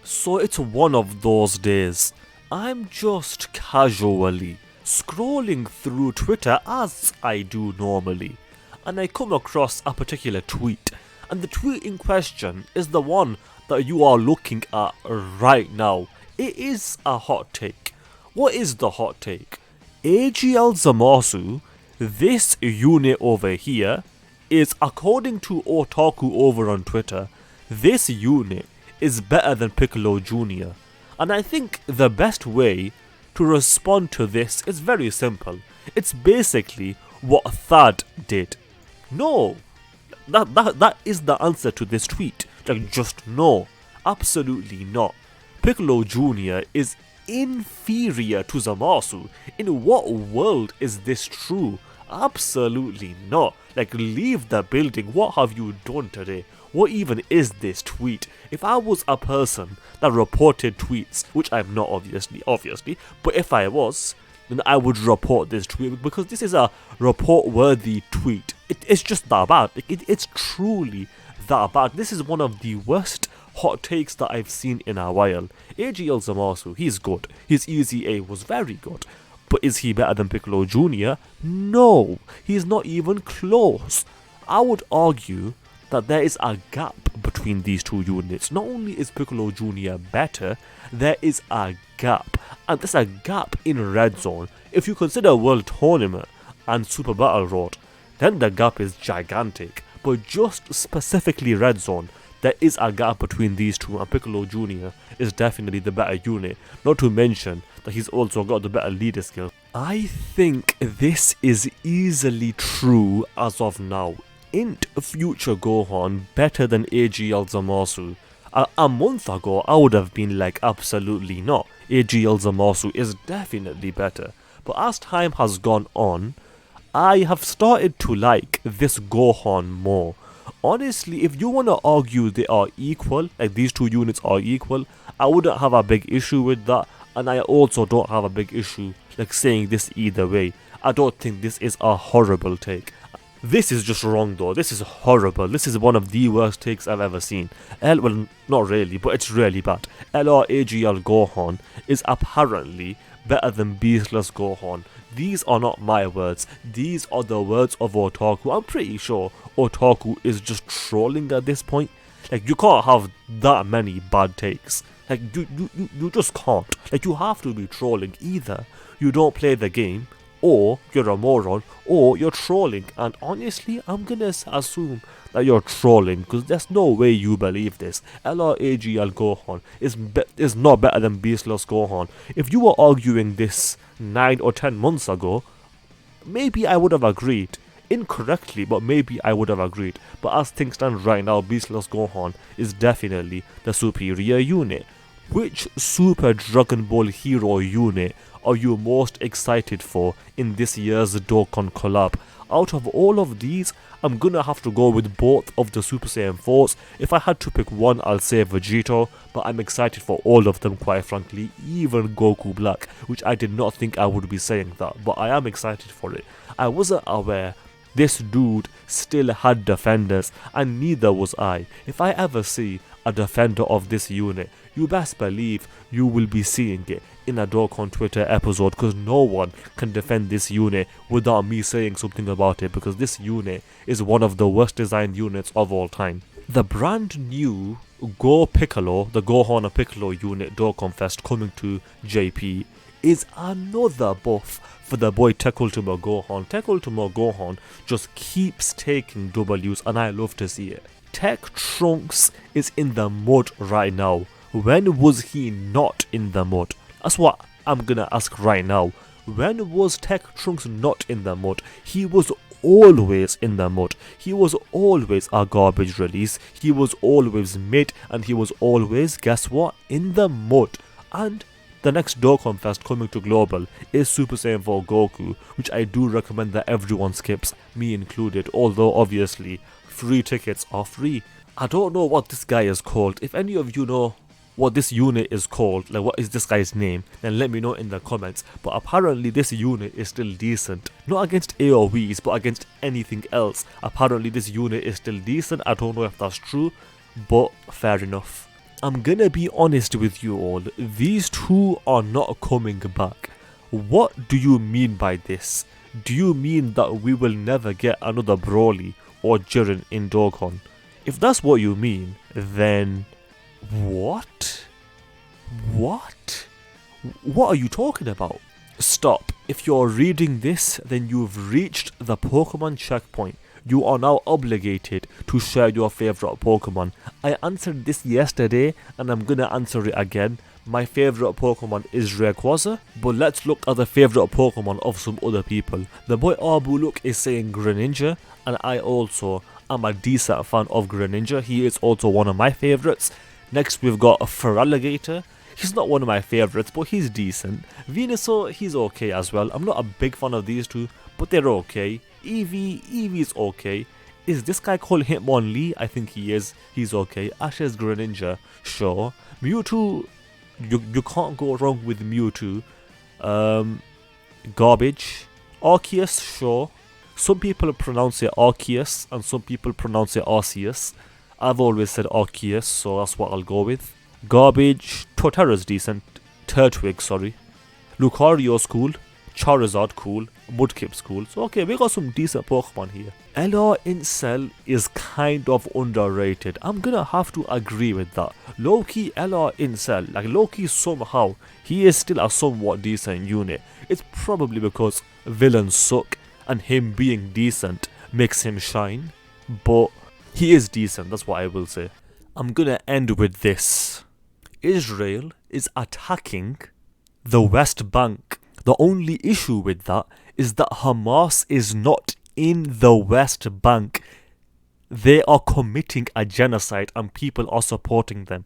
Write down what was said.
So it's one of those days. I'm just casually scrolling through Twitter as I do normally, and I come across a particular tweet, and the tweet in question is the one that you are looking at right now. It is a hot take. What is the hot take? AGL Zamasu, this unit over here, is, according to Otaku over on Twitter, this unit is better than Piccolo Jr. And I think the best way to respond to this is very simple. It's basically what Thad did. No, that is the answer to this tweet. Like, just no, absolutely not. Piccolo Jr. is inferior to Zamasu. In what world is this true? Absolutely not. Like, leave the building. What have you done today? What even is this tweet? If I was a person that reported tweets, which I'm not obviously, but if I was, then I would report this tweet because this is a report-worthy tweet. It's just that bad. It's truly that bad. This is one of the worst hot takes that I've seen in a while. AGL Zamasu, he's good. His Easy A was very good. But is he better than Piccolo Jr.? No, he's not even close. I would argue that there is a gap between these two units. Not only is Piccolo Jr. better, there is a gap. And there's a gap in Red Zone. If you consider World Tournament and Super Battle Road, then the gap is gigantic. But just specifically Red Zone, there is a gap between these two, and Piccolo Jr. is definitely the better unit. Not to mention that he's also got the better leader skill. I think this is easily true as of now. Ain't future Gohan better than AGL Zamasu? A month ago, I would have been like, absolutely not. AGL Zamasu is definitely better. But as time has gone on, I have started to like this Gohan more. Honestly, if you want to argue they are equal, like these two units are equal, I wouldn't have a big issue with that. And I also don't have a big issue like saying this either way. I don't think this is a horrible take. This is just wrong though. This is horrible. This is one of the worst takes I've ever seen. Well, not really, but it's really bad. LRAGL Gohan is apparently better than Beastless Gohan. These are not my words. These are the words of Otaku. I'm pretty sure Otaku is just trolling at this point. Like, you can't have that many bad takes. Like, you just can't. Like, you have to be trolling. Either you don't play the game, or you're a moron, or you're trolling. And honestly, I'm gonna assume that you're trolling, because there's no way you believe this. LRAGL Gohan is not better than Beastless Gohan. If you were arguing this 9 or 10 months ago, maybe I would have agreed. Incorrectly, but maybe I would have agreed. But as things stand right now, Beastless Gohan is definitely the superior unit. Which Super Dragon Ball Hero unit are you most excited for in this year's Dokkan collab? Out of all of these, I'm gonna have to go with both of the Super Saiyan 4s. If I had to pick one, I'll say Vegeta, but I'm excited for all of them, quite frankly, even Goku Black, which I did not think I would be saying that, but I am excited for it. I wasn't aware this dude still had defenders, and neither was I. If I ever see a defender of this unit, you best believe you will be seeing it in a Dokkan Twitter episode, because no one can defend this unit without me saying something about it, because this unit is one of the worst designed units of all time. The brand new Go Piccolo, the Gohan and Piccolo unit Dokkan Fest coming to JP, is another buff for the boy Tech Ultimate Gohan. Tech Ultimate Gohan just keeps taking W's, and I love to see it. Tech Trunks is in the mud right now. When was he not in the mud? That's what I'm gonna ask right now. When was Tech Trunks not in the mud? He was always in the mud. He was always a garbage release. He was always mid, and he was always, guess what, in the mud. And the next Dokkan Fest coming to Global is Super Saiyan 4 Goku, which I do recommend that everyone skips, me included, although obviously free tickets are free. I don't know what this guy is called. If any of you know what this unit is called, like what is this guy's name, then let me know in the comments. But apparently this unit is still decent. Not against AoEs, but against anything else. Apparently this unit is still decent. I don't know if that's true, but fair enough. I'm gonna be honest with you all, these two are not coming back. What do you mean by this? Do you mean that we will never get another Broly or Jiren in Dokkan? If that's what you mean, then what? What? What are you talking about? Stop. If you're reading this, then you've reached the Pokemon checkpoint. You are now obligated to share your favorite Pokemon. I answered this yesterday and I'm gonna answer it again. My favorite Pokemon is Rayquaza, but let's look at the favorite Pokemon of some other people. The boy Arbuluk is saying Greninja, and I also am a decent fan of Greninja. He is also one of my favorites. Next we've got Feraligatr. He's not one of my favorites, but he's decent. Venusaur, he's okay as well. I'm not a big fan of these two, but they're okay. Eevee's okay. Is this guy called Hitmonlee? I think he is. He's okay. Ash's Greninja, sure. Mewtwo, you can't go wrong with Mewtwo. Garbage. Arceus, sure. Some people pronounce it Arceus and some people pronounce it Arceus. I've always said Arceus, so that's what I'll go with. Garbage. Torterra's decent. Turtwig, sorry. Lucario's cool. Charizard cool. Mudkip's cool. So okay, we got some decent Pokemon here. LR Incel is kind of underrated. I'm gonna have to agree with that. Low-key LR Incel, like low-key somehow, he is still a somewhat decent unit. It's probably because villains suck and him being decent makes him shine. But he is decent, that's what I will say. I'm gonna end with this. Israel is attacking the West Bank. The only issue with that is that Hamas is not in the West Bank. They are committing a genocide and people are supporting them.